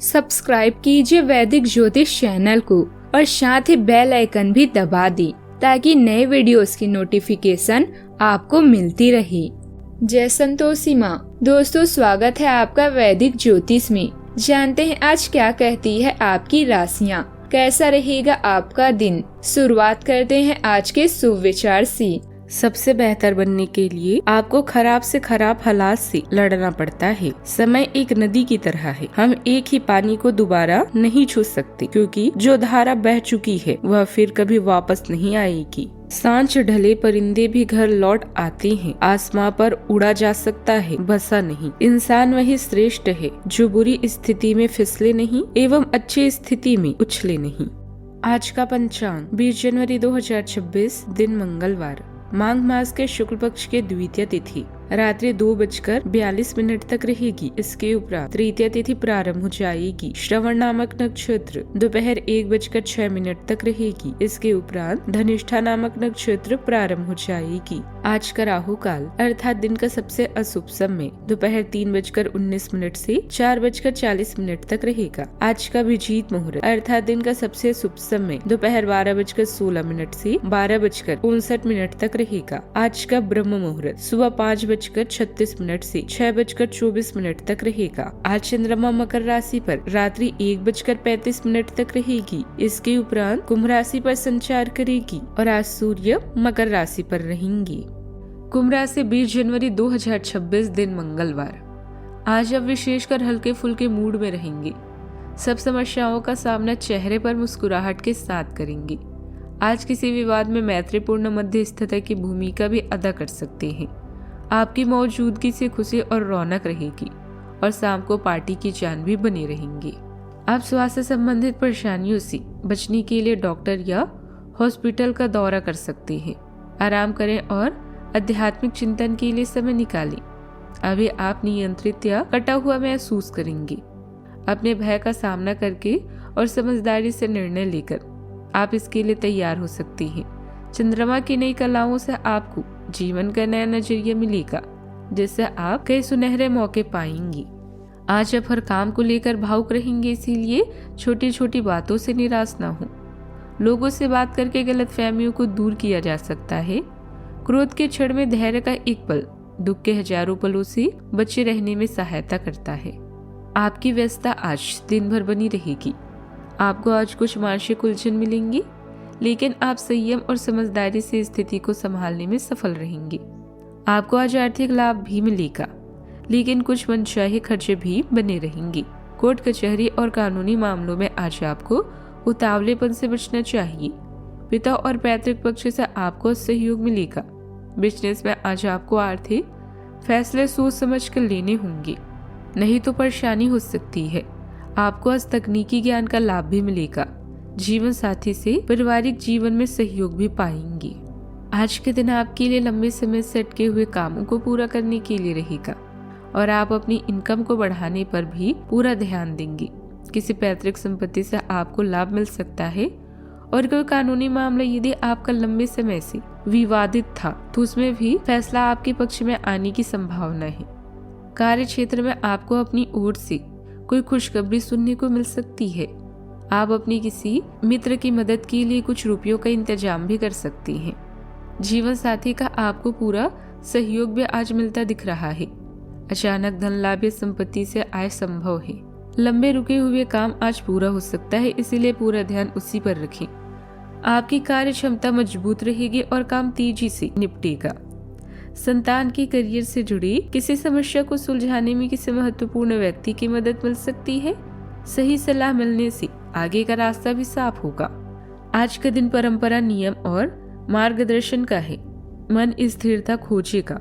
Subscribe कीजिए वैदिक ज्योतिष चैनल को और साथ ही बेल आइकन भी दबा दी ताकि नए वीडियोस की नोटिफिकेशन आपको मिलती रहे। जय संतोषी माँ। दोस्तों, स्वागत है आपका वैदिक ज्योतिष में। जानते हैं आज क्या कहती है आपकी राशियाँ, कैसा रहेगा आपका दिन। शुरुआत करते हैं आज के शुभ विचार से। सबसे बेहतर बनने के लिए आपको खराब से खराब हालात से लड़ना पड़ता है। समय एक नदी की तरह है, हम एक ही पानी को दोबारा नहीं छू सकते क्योंकि जो धारा बह चुकी है वह फिर कभी वापस नहीं आएगी। सांझ ढले परिंदे भी घर लौट आते हैं, आसमां पर उड़ा जा सकता है, बसा नहीं। इंसान वही श्रेष्ठ है जो बुरी स्थिति में फिसले नहीं एवं अच्छी स्थिति में उछले नहीं। आज का पंचांग 20 जनवरी 2026, दिन मंगलवार, माघ मास के शुक्ल पक्ष के द्वितीय तिथि रात्रि 2:42 तक रहेगी। इसके उपरांत तृतीय तिथि प्रारंभ हो जाएगी। श्रवण नामक नक्षत्र दोपहर 1:06 तक रहेगी। इसके उपरांत धनिष्ठा नामक नक्षत्र प्रारंभ हो जाएगी। आज का राहु काल अर्थात दिन का सबसे अशुभ समय दोपहर 3:19 से 4:40 तक रहेगा। आज का अभिजीत मुहूर्त अर्थात दिन का सबसे शुभ समय दोपहर 12:16 से 12:59 तक रहेगा। आज का ब्रह्म मुहूर्त सुबह 5:36 से 6:24 तक रहेगा। आज चंद्रमा मकर राशि पर रात्रि 1:35 तक रहेगी। इसके उपरांत कुंभ राशि पर संचार करेगी और आज सूर्य मकर राशि पर रहेंगी। कुंभ राशि 20 जनवरी 2026, दिन मंगलवार। आज आप विशेषकर हल्के फुल्के मूड में रहेंगे। सब समस्याओं का सामना चेहरे पर मुस्कुराहट के साथ करेंगे। आज किसी विवाद में मैत्रीपूर्ण मध्यस्थता की भूमिका भी अदा कर सकते हैं। आपकी मौजूदगी से खुशी और रौनक रहेगी और शाम को पार्टी की जान भी बनी रहेंगी। आप स्वास्थ्य संबंधित परेशानियों से बचने के लिए डॉक्टर या हॉस्पिटल का दौरा कर सकते हैं। आराम करें और आध्यात्मिक चिंतन के लिए समय निकालें। अभी आप नियंत्रित या कटा हुआ महसूस करेंगे। अपने भय का सामना करके और समझदारी से निर्णय लेकर आप इसके लिए तैयार हो सकते हैं। चंद्रमा की नई कलाओं से आपको जीवन का नया नजरिया मिलेगा, जिससे आप कई सुनहरे मौके पाएंगे। आज आप हर काम को लेकर भावुक रहेंगे, इसीलिए छोटी छोटी बातों से निराश न हो। लोगों से बात करके गलतफहमियों को दूर किया जा सकता है। क्रोध के क्षण में धैर्य का एक पल दुख के हजारों पलों से बचे रहने में सहायता करता है। आपकी व्यस्तता आज दिन भर बनी रहेगी। आपको आज कुछ मानसिक उलझन मिलेंगी, लेकिन आप संयम और समझदारी से स्थिति को संभालने में सफल रहेंगे। आपको आज आर्थिक लाभ भी मिलेगा, लेकिन कुछ मनचाहे खर्चे भी बने रहेंगे। कोर्ट कचहरी और कानूनी मामलों में आज आपको उतावलेपन से बचना चाहिए। पिता और पैतृक पक्ष से आपको सहयोग मिलेगा। बिजनेस में आज आपको आर्थिक फैसले सोच समझ कर लेने होंगे, नहीं तो परेशानी हो सकती है। आपको आज तकनीकी ज्ञान का लाभ भी मिलेगा। जीवन साथी से पारिवारिक जीवन में सहयोग भी पाएंगे। आज के दिन आपके लिए लंबे समय से अटके हुए कामों को पूरा करने के लिए रहेगा और आप अपनी इनकम को बढ़ाने पर भी पूरा ध्यान देंगे। किसी पैतृक संपत्ति से आपको लाभ मिल सकता है और कोई कानूनी मामला यदि आपका लंबे समय से विवादित था तो उसमें भी फैसला आपके पक्ष में आने की संभावना है। कार्य क्षेत्र में आपको अपनी ओर से कोई खुशखबरी सुनने को मिल सकती है। आप अपनी किसी मित्र की मदद के लिए कुछ रुपयों का इंतजाम भी कर सकती हैं। जीवन साथी का आपको पूरा सहयोग भी आज मिलता दिख रहा है। अचानक धन लाभ या संपत्ति से आय संभव है। लंबे रुके हुए काम आज पूरा हो सकता है, इसीलिए पूरा ध्यान उसी पर रखें। आपकी कार्य क्षमता मजबूत रहेगी और काम तेजी से निपटेगा। संतान के करियर से जुड़ी किसी समस्या को सुलझाने में किसी महत्वपूर्ण व्यक्ति की मदद मिल सकती है। सही सलाह मिलने से आगे का रास्ता भी साफ होगा। आज का दिन परंपरा, नियम और मार्गदर्शन का है। मन स्थिरता खोजेगा।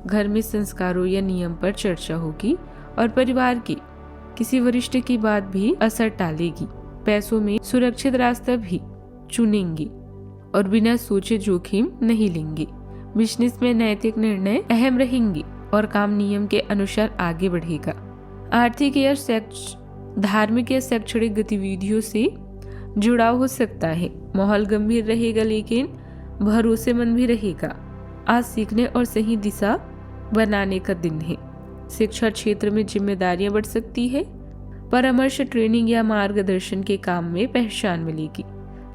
घर में संस्कारों या नियम पर चर्चा होगी और परिवार के किसी वरिष्ठ की बात भी असर डालेगी। पैसों में सुरक्षित रास्ता भी चुनेंगे और बिना सोचे जोखिम नहीं लेंगे। बिजनेस में नैतिक निर्णय अहम रहेंगे और काम नियम के अनुसार आगे बढ़ेगा। आर्थिक या धार्मिक या शैक्षणिक गतिविधियों से जुड़ाव हो सकता है। माहौल गंभीर रहेगा लेकिन भरोसेमंद भी रहेगा। आज सीखने और सही दिशा बनाने का दिन है। शिक्षा क्षेत्र में जिम्मेदारियां बढ़ सकती है। परामर्श, ट्रेनिंग या मार्गदर्शन के काम में पहचान मिलेगी।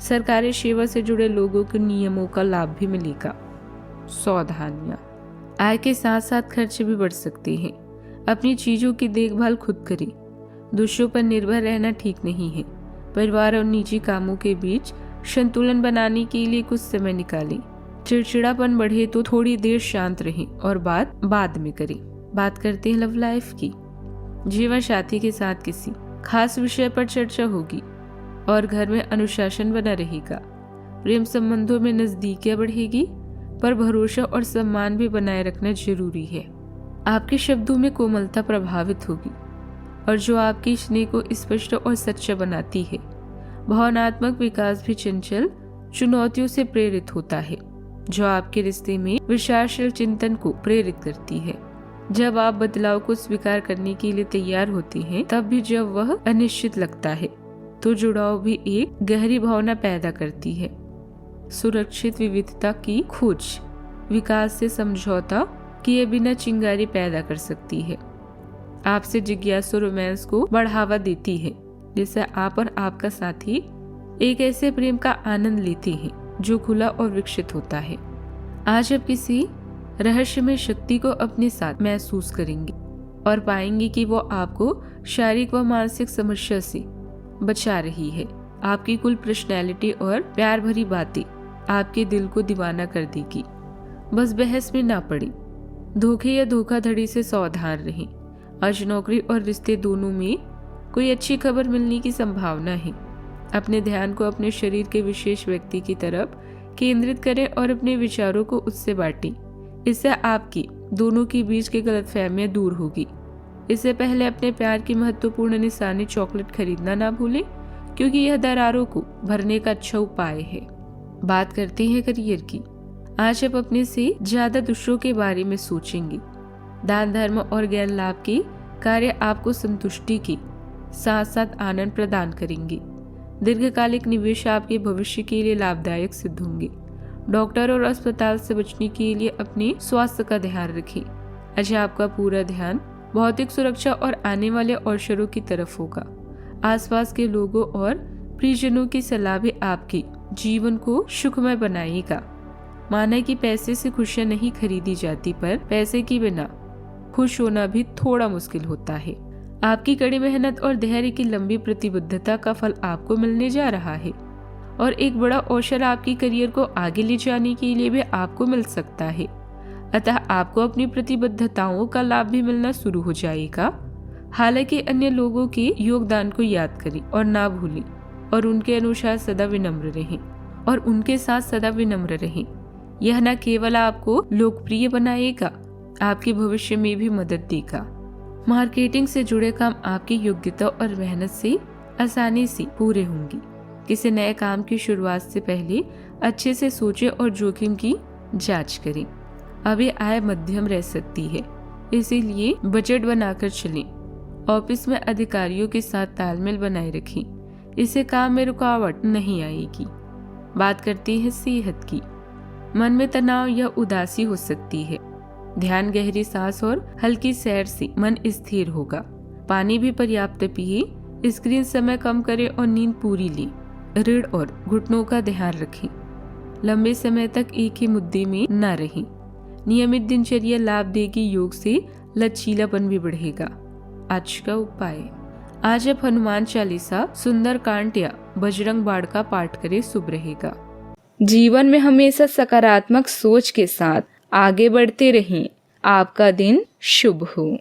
सरकारी सेवा से जुड़े लोगों के नियमों का लाभ भी मिलेगा। सावधानियां, आय के साथ साथ खर्च भी बढ़ सकते हैं। अपनी चीजों की देखभाल खुद करें। दूसरों पर निर्भर रहना ठीक नहीं है। परिवार और निजी कामों के बीच संतुलन बनाने के लिए कुछ समय निकालें। चिड़चिड़ापन बढ़े तो थोड़ी देर शांत रहें और बात बाद में करें। बात करते हैं लव लाइफ की। जीवन साथी के साथ किसी खास विषय पर चर्चा होगी और घर में अनुशासन बना रहेगा। प्रेम संबंधों में नजदीकियां बढ़ेगी, पर भरोसा और सम्मान भी बनाए रखना जरूरी है। आपके शब्दों में कोमलता प्रभावित होगी और जो आपके स्नेह को स्पष्ट और सच्चा बनाती है। भावनात्मक विकास भी चंचल चुनौतियों से प्रेरित होता है, जो आपके रिश्ते में विचारशील चिंतन को प्रेरित करती है। जब आप बदलाव को स्वीकार करने के लिए तैयार होती हैं, तब भी जब वह अनिश्चित लगता है, तो जुड़ाव भी एक गहरी भावना पैदा करती है। सुरक्षित विविधता की खोज विकास से समझौता किए बिना चिंगारी पैदा कर सकती है। आपसे जिज्ञासु रोमांस को बढ़ावा देती है, जिससे आप और आपका साथी एक ऐसे प्रेम का आनंद लेते हैं जो खुला और विकसित होता है। आज आप किसी रहस्यमय शक्ति को अपने साथ महसूस करेंगे और पाएंगे कि वो आपको शारीरिक व मानसिक समस्या से बचा रही है। आपकी कुल पर्सनैलिटी और प्यार भरी बातें आपके दिल को दीवाना कर देगी। बस बहस में ना पड़े। धोखे या धोखाधड़ी से सावधान रहें। आज नौकरी और रिश्ते दोनों में कोई अच्छी खबर मिलने की संभावना है। अपने ध्यान को अपने शरीर के विशेष व्यक्ति की तरफ केंद्रित करें और अपने विचारों को उससे बांटें। इससे आपकी दोनों के बीच की गलतफहमियां दूर होगी। इससे पहले अपने प्यार की महत्वपूर्ण निशानी चॉकलेट खरीदना ना भूलें, क्योंकि यह दरारों को भरने का अच्छा उपाय है। बात करते हैं करियर की। आज आप अपने से ज्यादा दूसरों के बारे में सोचेंगे। दान, धर्म और ज्ञान लाभ के कार्य आपको संतुष्टि के साथ साथ आनंद प्रदान करेंगे। दीर्घकालिक निवेश आपके भविष्य के लिए लाभदायक सिद्ध होंगे। डॉक्टर और अस्पताल से बचने के लिए अपने स्वास्थ्य का ध्यान रखें। आज आपका पूरा ध्यान भौतिक सुरक्षा और आने वाले अवसरों की तरफ होगा। आसपास के लोगों और प्रियजनों की सलाह भी आपके जीवन को सुखमय बनाएगा। माना कि पैसे से खुशियां नहीं खरीदी जाती, पर पैसे के बिना खुश होना भी थोड़ा मुश्किल होता है। आपकी कड़ी मेहनत और धैर्य की लंबी प्रतिबद्धता का फल आपको मिलने जा रहा है और एक बड़ा अवसर आपकी करियर को आगे ले जाने के लिए भी आपको मिल सकता है। अतः आपको अपनी प्रतिबद्धताओं का लाभ भी मिलना शुरू हो जाएगा। हालांकि अन्य लोगों के योगदान को याद करें और ना भूलें और उनके अनुसार सदा विनम्र रहें यह न केवल आपको लोकप्रिय बनाएगा, आपके भविष्य में भी मदद देगा। मार्केटिंग से जुड़े काम आपकी योग्यता और मेहनत से आसानी से पूरे होंगे। किसी नए काम की शुरुआत से पहले अच्छे से सोचें और जोखिम की जांच करें। अभी आय मध्यम रह सकती है, इसीलिए बजट बनाकर चलें। ऑफिस में अधिकारियों के साथ तालमेल बनाए रखें, इससे काम में रुकावट नहीं आएगी। बात करते हैं सेहत की। मन में तनाव या उदासी हो सकती है। ध्यान, गहरी सांस और हल्की सैर से मन स्थिर होगा। पानी भी पर्याप्त पिए। स्क्रीन समय कम करें और नींद पूरी लें। रीढ़ और घुटनों का ध्यान रखें। लंबे समय तक एक ही मुद्दे में न रहें। नियमित दिनचर्या लाभ देगी। योग से लचीलापन भी बढ़ेगा। आज का उपाय, आज आप हनुमान चालीसा, सुंदर कांड या बजरंग बाण का पाठ करें, शुभ रहेगा। जीवन में हमेशा सकारात्मक सोच के साथ आगे बढ़ते रहें। आपका दिन शुभ हो।